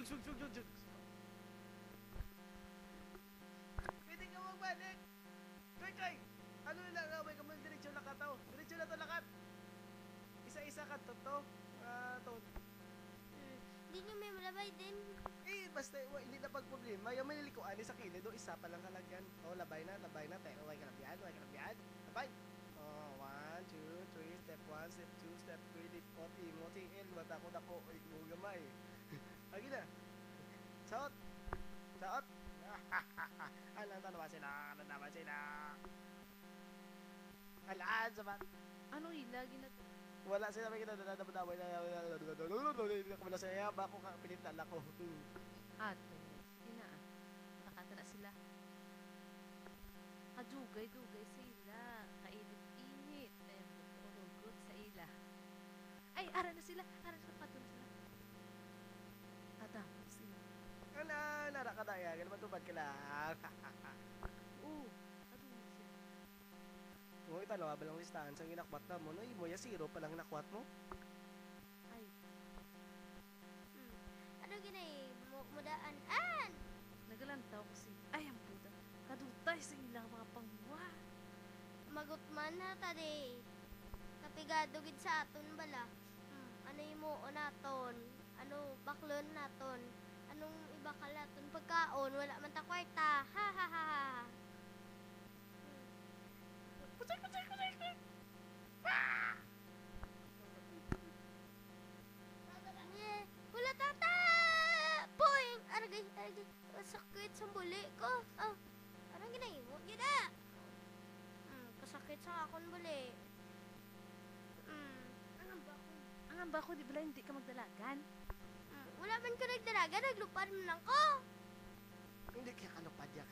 Sug. Pwede ka magbalik. Kay. Ano lang, may kamang diretsyon na kataw. Diretsyon na to lakat. Isa-isa ka to. To. Hindi nyo may malabay din. Basta hindi na pagproblema. Yung manilikuan sa kilid, isa pa lang kalagyan. Labay na. Teka, way kalabyan. Labay. 1, 2, 3, step 1, step 2, step 3, lipot, imoti, mata ko na po, gamay. Lagi na. Saot. Alam naman sila. Alaan, sabat. Ano ilagi na to? Wala sila may kinadadabadaway na. Hindi ko masaya. Bako ka, pinital ako. Ate, sige na. Nakata na sila. Kadugay-dugay sila. Kainit-init. Urugot sa ila. Ay, ara na sila. Pato na sila. Adamo sila. Nara ka daya. Ganun matubad ka lang. Oo, adamo sila. Kung italawa ba lang listahan sa inakwat na mo, no? Mo ya zero pa lang nakwat mo? Ay. Ano ginay? Mudaan. Nagalantaw ko si... Ay, ang puta. Kadutay sa ilang mga pangwa. Magutman na tadi. Kapigado gid sa aton bala. Ano imo naton? Ano baklon naton? Anong ibakal naton pagkaon? Wala man ta kwarta. Ha. Putik! Wala tata! Poing! Aragay. Sakit sa buli ko. Anong ginahimo? Gina! Kasakit sa akon buli. Ang amba ko, di ba hindi ka magdalagan? Wala man ko nagdalaga. Naglupad mo lang ko. Hindi kaya kanupad ya